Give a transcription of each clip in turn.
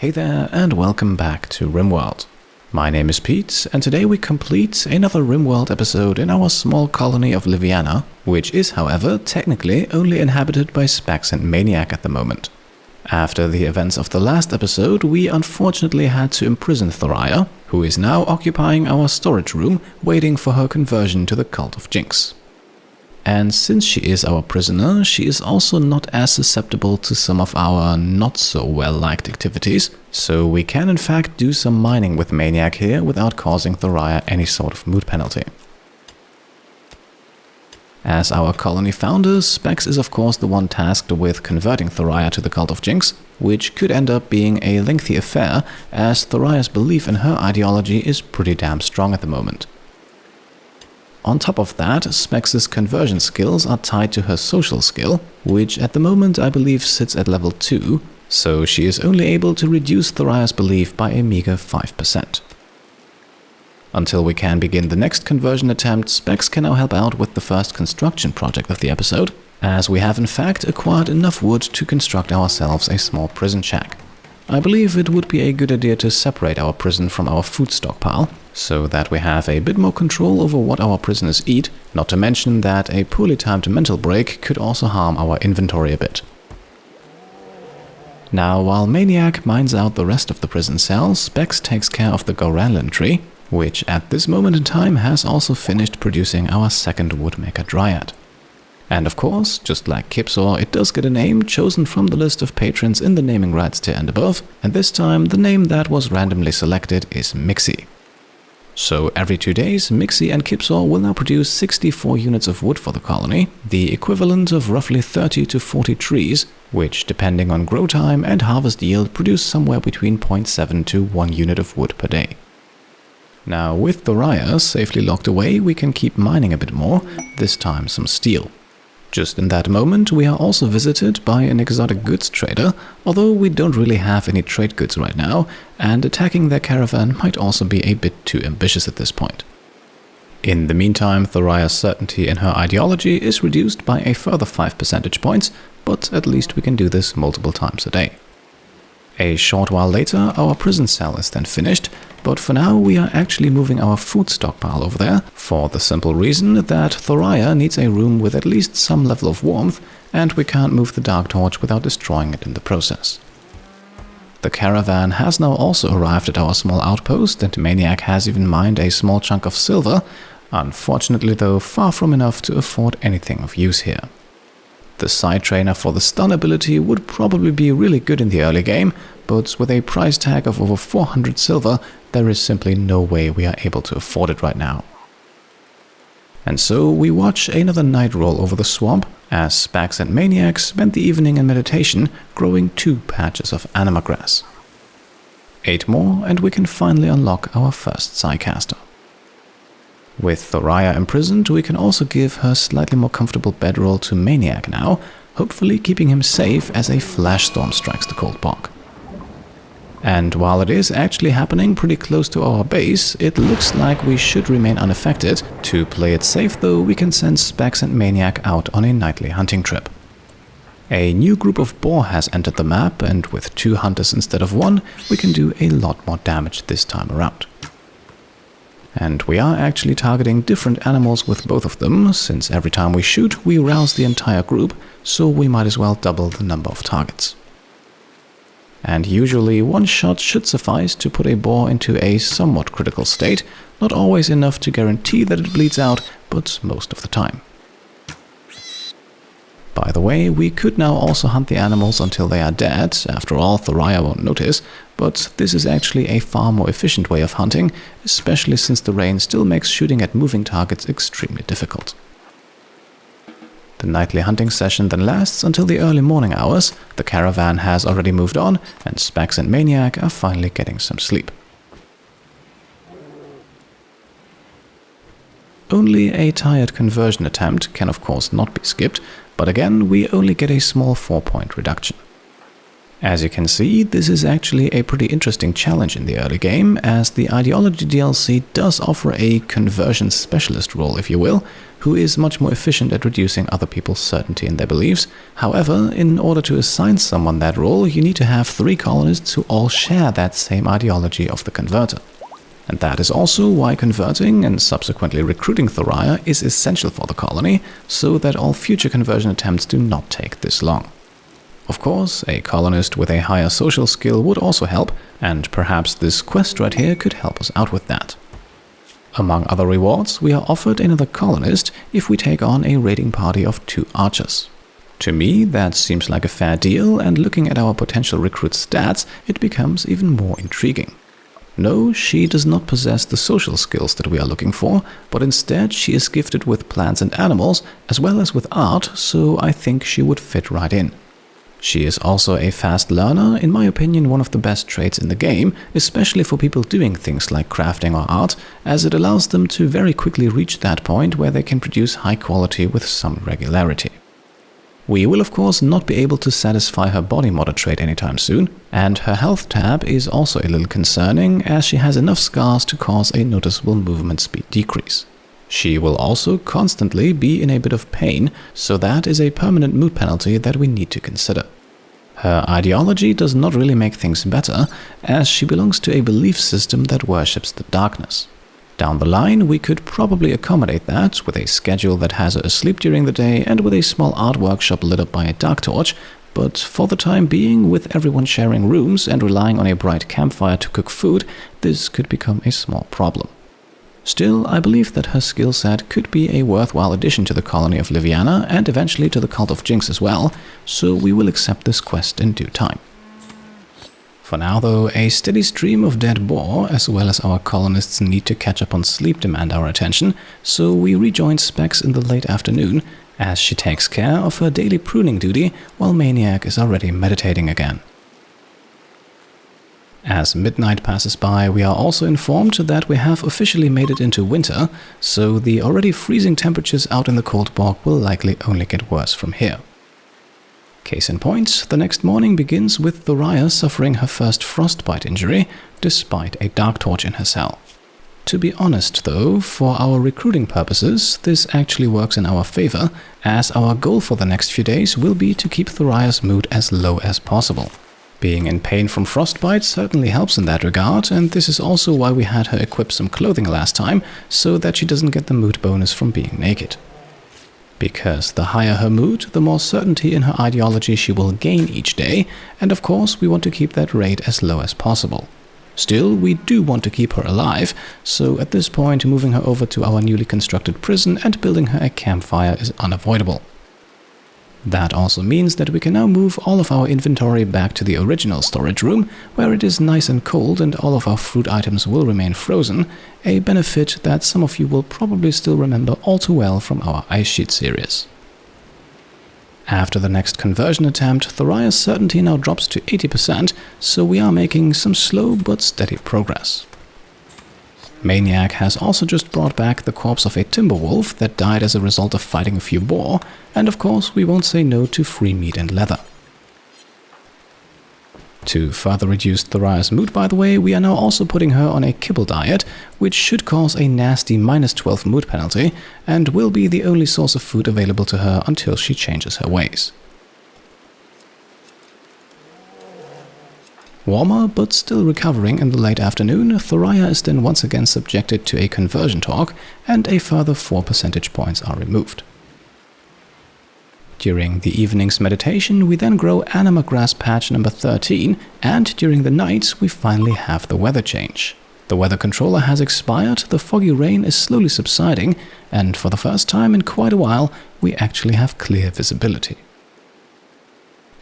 Hey there and welcome back to Rimworld. My name is Pete and today we complete another Rimworld episode in our small colony of Livienna, which is however technically only inhabited by Specs and Maniac at the moment. After the events of the last episode, we unfortunately had to imprison Thoraya, who is now occupying our storage room waiting for her conversion to the Cult of Jingz. And since she is our prisoner, she is also not as susceptible to some of our not so well-liked activities, so we can in fact do some mining with Maniac here without causing Thoraya any sort of mood penalty. As our colony founder, Specs is of course the one tasked with converting Thoraya to the Cult of Jingz, which could end up being a lengthy affair as Thoraya's belief in her ideology is pretty damn strong at the moment. On top of that, Specs' conversion skills are tied to her social skill, which at the moment I believe sits at level 2, so she is only able to reduce Thoraya's belief by a meager 5%. Until we can begin the next conversion attempt, Specs can now help out with the first construction project of the episode, as we have in fact acquired enough wood to construct ourselves a small prison shack. I believe it would be a good idea to separate our prison from our food stockpile, so that we have a bit more control over what our prisoners eat, not to mention that a poorly timed mental break could also harm our inventory a bit. Now, while Maniac mines out the rest of the prison cells, Specs takes care of the Goranland tree, which at this moment in time has also finished producing our second Woodmaker Dryad. And of course, just like Kipsaw, it does get a name chosen from the list of patrons in the naming rights tier and above, and this time the name that was randomly selected is Mixie. So every 2 days, Mixie and Kipsaw will now produce 64 units of wood for the colony, the equivalent of roughly 30 to 40 trees, which depending on grow time and harvest yield produce somewhere between 0.7 to 1 unit of wood per day. Now with Thoraya safely locked away, we can keep mining a bit more, this time some steel. Just in that moment, we are also visited by an exotic goods trader, although we don't really have any trade goods right now, and attacking their caravan might also be a bit too ambitious at this point. In the meantime, Thoraya's certainty in her ideology is reduced by a further 5 percentage points, but at least we can do this multiple times a day. A short while later, our prison cell is then finished, but for now we are actually moving our food stockpile over there, for the simple reason that Thoraya needs a room with at least some level of warmth, and we can't move the Dark Torch without destroying it in the process. The caravan has now also arrived at our small outpost, and Maniac has even mined a small chunk of silver, unfortunately though far from enough to afford anything of use here. The side trainer for the stun ability would probably be really good in the early game, but with a price tag of over 400 silver, there is simply no way we are able to afford it right now. And so we watch another night roll over the swamp, as Specs and Maniac spend the evening in meditation growing 2 patches of anima grass. 8 more and we can finally unlock our first Psycaster. With Thoraya imprisoned, we can also give her slightly more comfortable bedroll to Maniac now, hopefully keeping him safe as a flash storm strikes the Cold Bog. And while it is actually happening pretty close to our base, it looks like we should remain unaffected. To play it safe though, we can send Specs and Maniac out on a nightly hunting trip. A new group of boar has entered the map, and with 2 hunters instead of 1, we can do a lot more damage this time around. And we are actually targeting different animals with both of them, since every time we shoot we rouse the entire group, so we might as well double the number of targets. And usually 1 shot should suffice to put a boar into a somewhat critical state, not always enough to guarantee that it bleeds out, but most of the time. By the way, we could now also hunt the animals until they are dead, after all Thoraya won't notice, but this is actually a far more efficient way of hunting, especially since the rain still makes shooting at moving targets extremely difficult. The nightly hunting session then lasts until the early morning hours, the caravan has already moved on, and Specs and Maniac are finally getting some sleep. Only a tired conversion attempt can of course not be skipped, but again we only get a small 4-point reduction. As you can see, this is actually a pretty interesting challenge in the early game, as the Ideology DLC does offer a conversion specialist role, if you will, who is much more efficient at reducing other people's certainty in their beliefs. However, in order to assign someone that role, you need to have 3 colonists who all share that same ideology of the converter. And that is also why converting and subsequently recruiting Thoraya is essential for the colony, so that all future conversion attempts do not take this long. Of course, a colonist with a higher social skill would also help, and perhaps this quest right here could help us out with that. Among other rewards, we are offered another colonist if we take on a raiding party of 2 archers. To me, that seems like a fair deal, and looking at our potential recruit's stats, it becomes even more intriguing. No, she does not possess the social skills that we are looking for, but instead she is gifted with plants and animals, as well as with art, so I think she would fit right in. She is also a fast learner, in my opinion one of the best traits in the game, especially for people doing things like crafting or art, as it allows them to very quickly reach that point where they can produce high quality with some regularity. We will of course not be able to satisfy her body modder trait anytime soon, and her health tab is also a little concerning, as she has enough scars to cause a noticeable movement speed decrease. She will also constantly be in a bit of pain, so that is a permanent mood penalty that we need to consider. Her ideology does not really make things better, as she belongs to a belief system that worships the darkness. Down the line, we could probably accommodate that with a schedule that has her asleep during the day and with a small art workshop lit up by a dark torch, but for the time being, with everyone sharing rooms and relying on a bright campfire to cook food, this could become a small problem. Still, I believe that her skill set could be a worthwhile addition to the colony of Livienna and eventually to the Cult of Jingz as well, so we will accept this quest in due time. For now though, a steady stream of dead boar, as well as our colonists' need to catch up on sleep, demand our attention, so we rejoin Specs in the late afternoon, as she takes care of her daily pruning duty while Maniac is already meditating again. As midnight passes by, we are also informed that we have officially made it into winter, so the already freezing temperatures out in the Cold Bog will likely only get worse from here. Case in point, the next morning begins with Thoraya suffering her first frostbite injury, despite a dark torch in her cell. To be honest though, for our recruiting purposes, this actually works in our favor, as our goal for the next few days will be to keep Thoraya's mood as low as possible. Being in pain from frostbite certainly helps in that regard, and this is also why we had her equip some clothing last time, so that she doesn't get the mood bonus from being naked. Because the higher her mood, the more certainty in her ideology she will gain each day, and of course we want to keep that rate as low as possible. Still, we do want to keep her alive, so at this point moving her over to our newly constructed prison and building her a campfire is unavoidable. That also means that we can now move all of our inventory back to the original storage room, where it is nice and cold and all of our fruit items will remain frozen, a benefit that some of you will probably still remember all too well from our Ice Sheet series. After the next conversion attempt, Thoraya's certainty now drops to 80%, so we are making some slow but steady progress. Maniac has also just brought back the corpse of a timber wolf that died as a result of fighting a few boar, and of course we won't say no to free meat and leather. To further reduce Thoraya's mood, by the way, we are now also putting her on a kibble diet, which should cause a nasty -12 mood penalty, and will be the only source of food available to her until she changes her ways. Warmer, but still recovering in the late afternoon, Thoraya is then once again subjected to a conversion talk, and a further 4 percentage points are removed. During the evening's meditation, we then grow anima grass patch number 13, and during the nights we finally have the weather change. The weather controller has expired, the foggy rain is slowly subsiding, and for the first time in quite a while, we actually have clear visibility.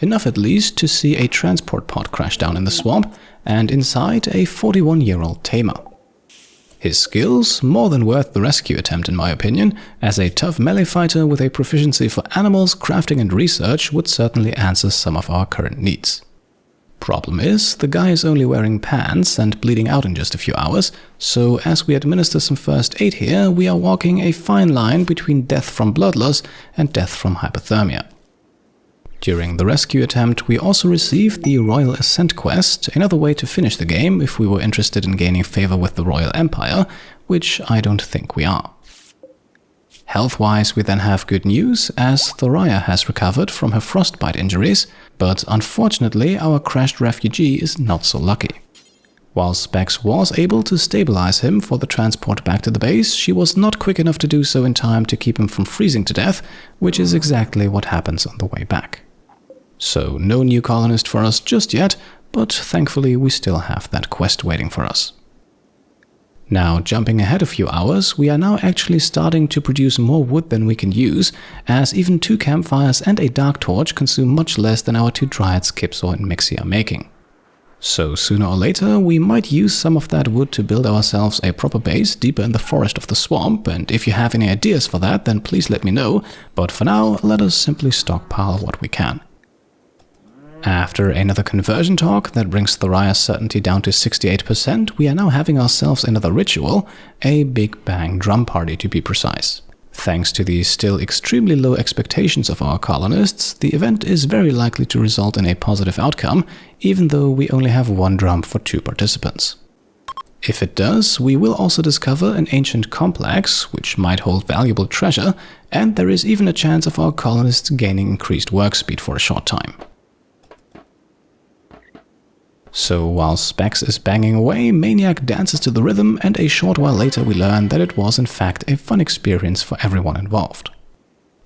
Enough at least to see a transport pod crash down in the swamp, and inside a 41-year-old tamer. His skills more than worth the rescue attempt in my opinion, as a tough melee fighter with a proficiency for animals, crafting and research would certainly answer some of our current needs. Problem is, the guy is only wearing pants and bleeding out in just a few hours, so as we administer some first aid here, we are walking a fine line between death from blood loss and death from hypothermia. During the rescue attempt, we also received the Royal Ascent quest, another way to finish the game if we were interested in gaining favor with the Royal Empire, which I don't think we are. Health-wise, we then have good news, as Thoraya has recovered from her frostbite injuries, but unfortunately our crashed refugee is not so lucky. While Specs was able to stabilize him for the transport back to the base, she was not quick enough to do so in time to keep him from freezing to death, which is exactly what happens on the way back. So no new colonist for us just yet, but thankfully we still have that quest waiting for us. Now, jumping ahead a few hours, we are now actually starting to produce more wood than we can use, as even 2 campfires and a dark torch consume much less than our 2 dryads Kipsaw and Mixie are making. So sooner or later, we might use some of that wood to build ourselves a proper base deeper in the forest of the swamp, and if you have any ideas for that, then please let me know, but for now, let us simply stockpile what we can. After another conversion talk that brings Thoraya's certainty down to 68%, we are now having ourselves another ritual, a Big Bang drum party to be precise. Thanks to the still extremely low expectations of our colonists, the event is very likely to result in a positive outcome, even though we only have 1 drum for 2 participants. If it does, we will also discover an ancient complex, which might hold valuable treasure, and there is even a chance of our colonists gaining increased work speed for a short time. So while Specs is banging away, Maniac dances to the rhythm, and a short while later we learn that it was in fact a fun experience for everyone involved.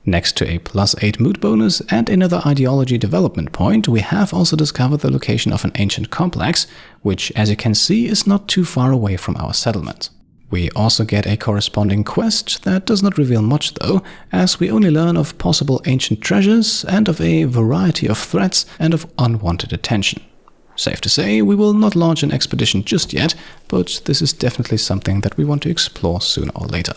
Next to a +8 mood bonus and another ideology development point, we have also discovered the location of an ancient complex, which as you can see is not too far away from our settlement. We also get a corresponding quest that does not reveal much though, as we only learn of possible ancient treasures and of a variety of threats and of unwanted attention. Safe to say, we will not launch an expedition just yet, but this is definitely something that we want to explore sooner or later.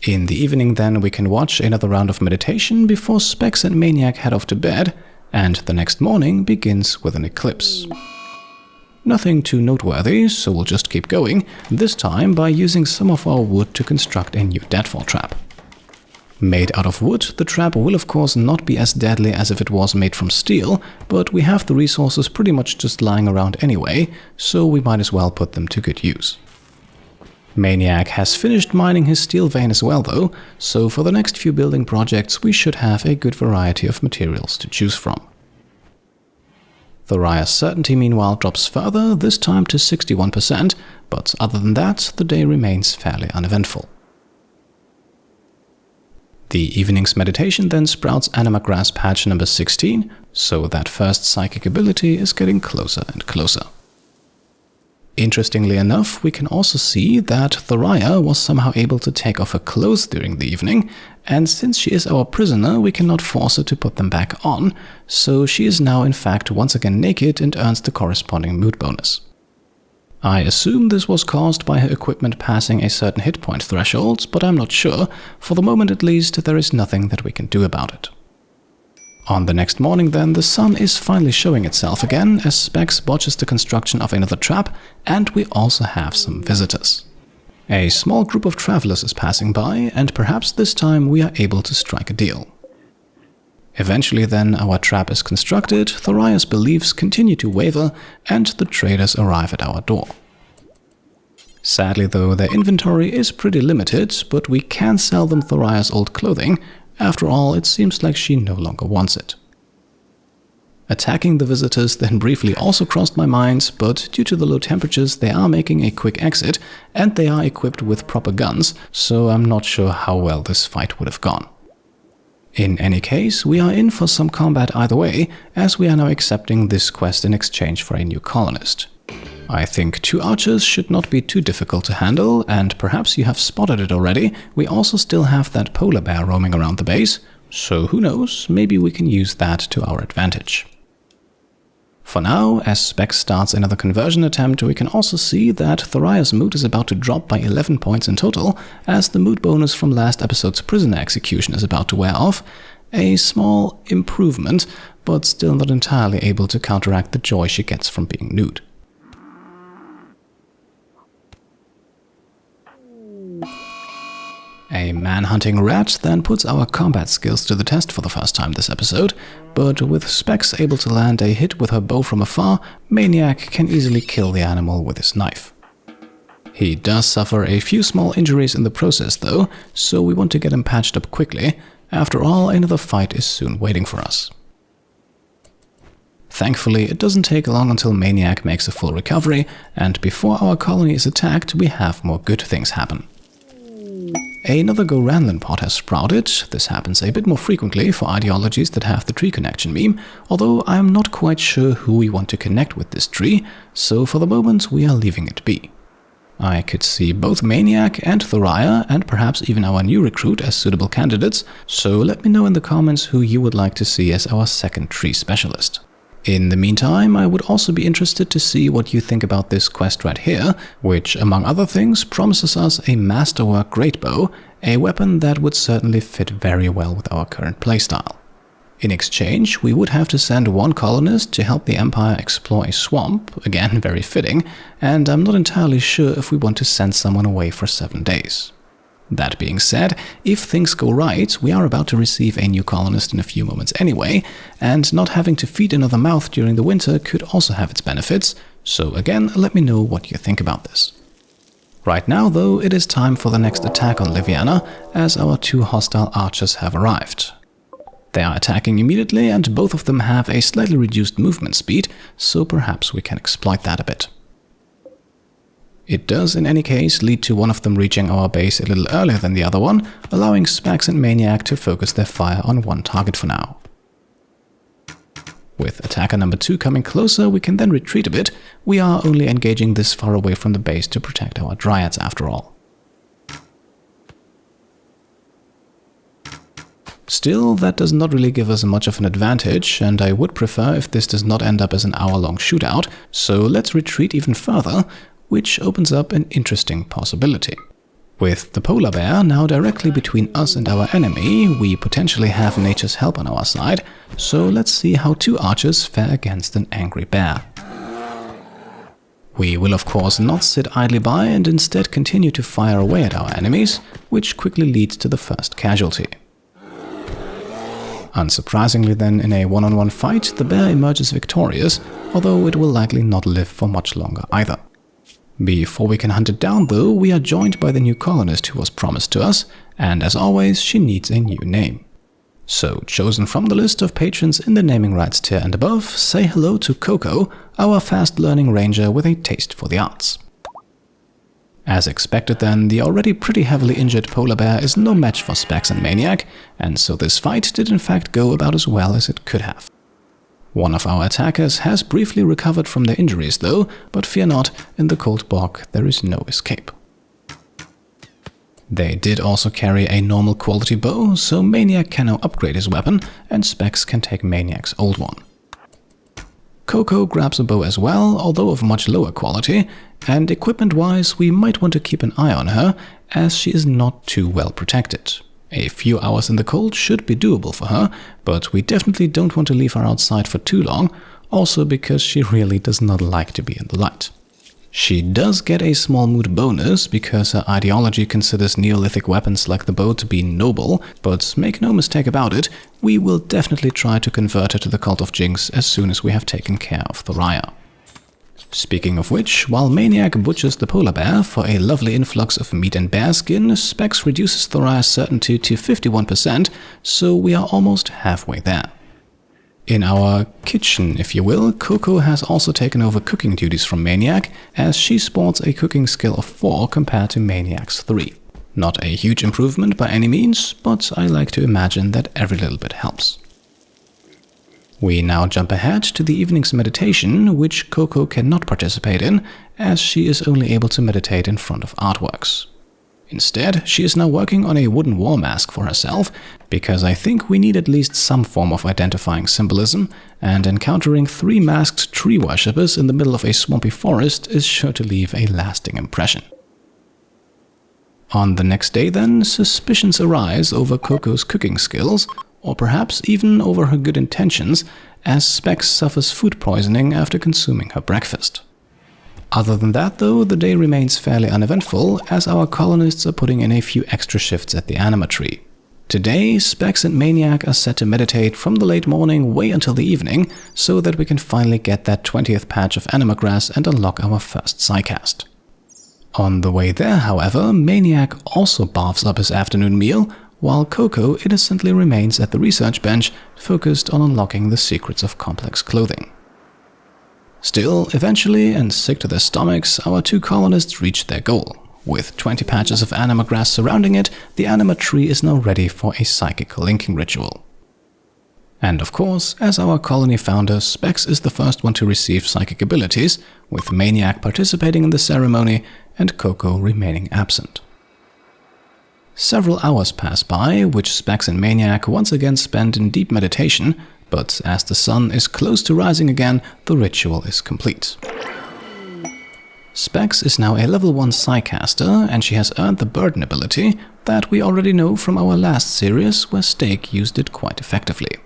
In the evening then, we can watch another round of meditation before Specs and Maniac head off to bed, and the next morning begins with an eclipse. Nothing too noteworthy, so we'll just keep going, this time by using some of our wood to construct a new deadfall trap. Made out of wood, the trap will of course not be as deadly as if it was made from steel, but we have the resources pretty much just lying around anyway, so we might as well put them to good use. Maniac has finished mining his steel vein as well though, so for the next few building projects we should have a good variety of materials to choose from. Thoraya's certainty meanwhile drops further, this time to 61%, but other than that, the day remains fairly uneventful. The evening's meditation then sprouts Anima Grass patch number 16, so that first psychic ability is getting closer and closer. Interestingly enough, we can also see that Thoraya was somehow able to take off her clothes during the evening, and since she is our prisoner, we cannot force her to put them back on, so she is now in fact once again naked and earns the corresponding mood bonus. I assume this was caused by her equipment passing a certain hit point threshold, but I'm not sure. For the moment at least, there is nothing that we can do about it. On the next morning then, the sun is finally showing itself again as Specs botches the construction of another trap, and we also have some visitors. A small group of travelers is passing by, and perhaps this time we are able to strike a deal. Eventually then, our trap is constructed, Thoraya's beliefs continue to waver, and the traders arrive at our door. Sadly though, their inventory is pretty limited, but we can sell them Thoraya's old clothing. After all, it seems like she no longer wants it. Attacking the visitors then briefly also crossed my mind, but due to the low temperatures they are making a quick exit, and they are equipped with proper guns, so I'm not sure how well this fight would have gone. In any case, we are in for some combat either way, as we are now accepting this quest in exchange for a new colonist. I think 2 archers should not be too difficult to handle, and perhaps you have spotted it already, we also still have that polar bear roaming around the base, so who knows, maybe we can use that to our advantage. For now, as Specs starts another conversion attempt, we can also see that Thoraya's mood is about to drop by 11 points in total, as the mood bonus from last episode's prisoner execution is about to wear off. A small improvement, but still not entirely able to counteract the joy she gets from being nude. A man-hunting rat then puts our combat skills to the test for the first time this episode, but with Specs able to land a hit with her bow from afar, Maniac can easily kill the animal with his knife. He does suffer a few small injuries in the process though, so we want to get him patched up quickly. After all, another fight is soon waiting for us. Thankfully, it doesn't take long until Maniac makes a full recovery, and before our colony is attacked, we have more good things happen. Another Goranlan pod has sprouted. This happens a bit more frequently for ideologies that have the tree connection meme, although I am not quite sure who we want to connect with this tree, so for the moment we are leaving it be. I could see both Maniac and Thoraya, and perhaps even our new recruit as suitable candidates, so let me know in the comments who you would like to see as our second tree specialist. In the meantime, I would also be interested to see what you think about this quest right here, which, among other things, promises us a masterwork greatbow, a weapon that would certainly fit very well with our current playstyle. In exchange, we would have to send one colonist to help the Empire explore a swamp, again very fitting, and I'm not entirely sure if we want to send someone away for 7 days. That being said, if things go right, we are about to receive a new colonist in a few moments anyway, and not having to feed another mouth during the winter could also have its benefits, so again, let me know what you think about this. Right now though, it is time for the next attack on Livienna, as our 2 hostile archers have arrived. They are attacking immediately, and both of them have a slightly reduced movement speed, so perhaps we can exploit that a bit. It does in any case lead to one of them reaching our base a little earlier than the other one, allowing Specs and Maniac to focus their fire on one target for now. With attacker number 2 coming closer, we can then retreat a bit. We are only engaging this far away from the base to protect our dryads after all. Still, that does not really give us much of an advantage, and I would prefer if this does not end up as an hour-long shootout, so let's retreat even further, which opens up an interesting possibility. With the polar bear now directly between us and our enemy, we potentially have nature's help on our side, so let's see how 2 archers fare against an angry bear. We will of course not sit idly by and instead continue to fire away at our enemies, which quickly leads to the first casualty. Unsurprisingly then, in a one-on-one fight, the bear emerges victorious, although it will likely not live for much longer either. Before we can hunt it down though, we are joined by the new colonist who was promised to us, and as always, she needs a new name. So, chosen from the list of patrons in the naming rights tier and above, say hello to Coko, our fast-learning ranger with a taste for the arts. As expected then, the already pretty heavily injured polar bear is no match for Specs and Maniac, and so this fight did in fact go about as well as it could have. One of our attackers has briefly recovered from their injuries though, but fear not, in the Cold Bog there is no escape. They did also carry a normal quality bow, so Maniac can now upgrade his weapon, and Specs can take Maniac's old one. Coko grabs a bow as well, although of much lower quality, and equipment-wise we might want to keep an eye on her, as she is not too well protected. A few hours in the cold should be doable for her, but we definitely don't want to leave her outside for too long, also because she really does not like to be in the light. She does get a small mood bonus because her ideology considers Neolithic weapons like the bow to be noble, but make no mistake about it, we will definitely try to convert her to the Cult of Jingz as soon as we have taken care of Thoraya. Speaking of which, while Maniac butchers the polar bear for a lovely influx of meat and bear skin, Specs reduces Thoraya's certainty to 51%, so we are almost halfway there. In our kitchen, if you will, Coko has also taken over cooking duties from Maniac, as she sports a cooking skill of 4 compared to Maniac's 3. Not a huge improvement by any means, but I like to imagine that every little bit helps. We now jump ahead to the evening's meditation, which Coko cannot participate in, as she is only able to meditate in front of artworks. Instead, she is now working on a wooden war mask for herself, because I think we need at least some form of identifying symbolism, and encountering 3 masked tree worshippers in the middle of a swampy forest is sure to leave a lasting impression. On the next day then, suspicions arise over Coco's cooking skills, or perhaps even over her good intentions, as Specs suffers food poisoning after consuming her breakfast. Other than that though, the day remains fairly uneventful as our colonists are putting in a few extra shifts at the anima tree. Today, Specs and Maniac are set to meditate from the late morning way until the evening so that we can finally get that 20th patch of anima grass and unlock our first psycast. On the way there, however, Maniac also barfs up his afternoon meal, while Coko innocently remains at the research bench, focused on unlocking the secrets of complex clothing. Still, eventually, and sick to their stomachs, our two colonists reach their goal. With 20 patches of anima grass surrounding it, the anima tree is now ready for a psychic linking ritual. And of course, as our colony founder, Specs is the first one to receive psychic abilities, with Maniac participating in the ceremony and Coko remaining absent. Several hours pass by, which Specs and Maniac once again spend in deep meditation, but as the sun is close to rising again, the ritual is complete. Specs is now a level 1 Psycaster, and she has earned the Burden ability that we already know from our last series where Stake used it quite effectively.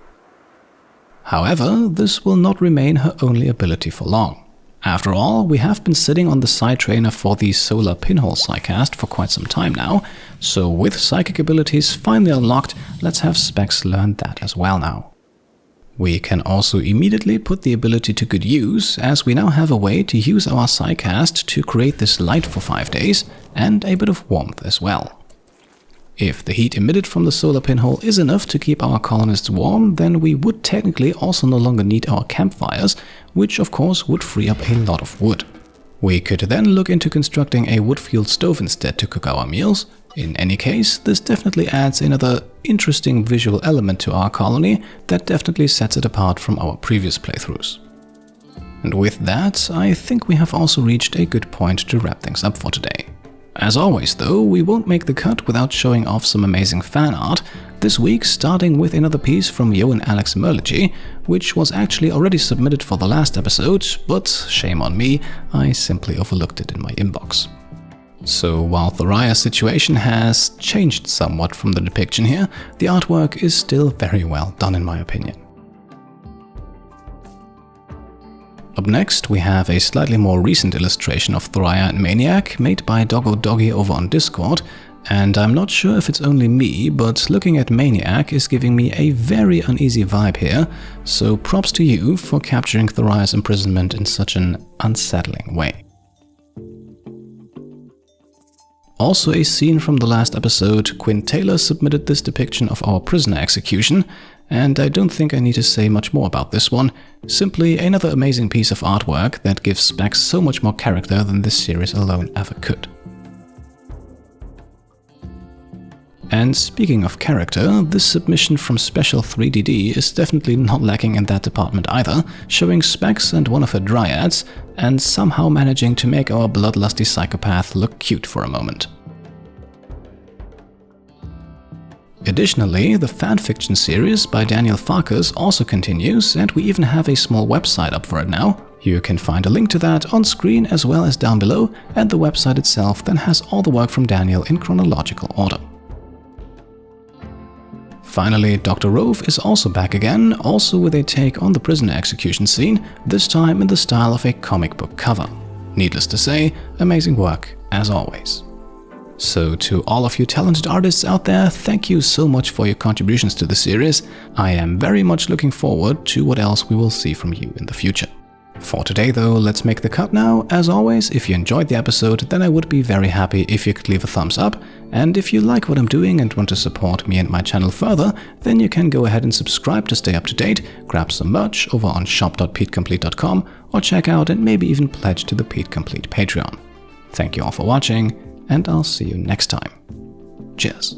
However, this will not remain her only ability for long. After all, we have been sitting on the Psy Trainer for the Solar Pinhole Psycast for quite some time now, so with psychic abilities finally unlocked, let's have Specs learn that as well now. We can also immediately put the ability to good use, as we now have a way to use our Psycast to create this light for 5 days, and a bit of warmth as well. If the heat emitted from the solar pinhole is enough to keep our colonists warm, then we would technically also no longer need our campfires, which of course would free up a lot of wood. We could then look into constructing a wood-fueled stove instead to cook our meals. In any case, this definitely adds another interesting visual element to our colony that definitely sets it apart from our previous playthroughs. And with that, I think we have also reached a good point to wrap things up for today. As always though, we won't make the cut without showing off some amazing fan art, this week starting with another piece from Yo and Alex Merlogy, which was actually already submitted for the last episode, but shame on me, I simply overlooked it in my inbox. So while Thoraya's situation has changed somewhat from the depiction here, the artwork is still very well done in my opinion. Up next, we have a slightly more recent illustration of Thoraya and Maniac made by Doggo Doggy over on Discord, and I'm not sure if it's only me, but looking at Maniac is giving me a very uneasy vibe here, so props to you for capturing Thoraya's imprisonment in such an unsettling way. Also a scene from the last episode, Quinn Taylor submitted this depiction of our prisoner execution, and I don't think I need to say much more about this one, simply another amazing piece of artwork that gives Specs so much more character than this series alone ever could. And speaking of character, this submission from Special 3DD is definitely not lacking in that department either, showing Specs and one of her dryads, and somehow managing to make our bloodlusty psychopath look cute for a moment. Additionally, the fanfiction series by Daniel Farkas also continues, and we even have a small website up for it now. You can find a link to that on screen as well as down below, and the website itself then has all the work from Daniel in chronological order. Finally, Dr. Rove is also back again, also with a take on the prisoner execution scene, this time in the style of a comic book cover. Needless to say, amazing work as always. So to all of you talented artists out there, thank you so much for your contributions to the series. I am very much looking forward to what else we will see from you in the future. For today though, let's make the cut now. As always, if you enjoyed the episode, then I would be very happy if you could leave a thumbs up, and if you like what I'm doing and want to support me and my channel further, then you can go ahead and subscribe to stay up to date, grab some merch over on shop.petecomplete.com, or check out and maybe even pledge to the Pete Complete Patreon. Thank you all for watching, and I'll see you next time. Cheers.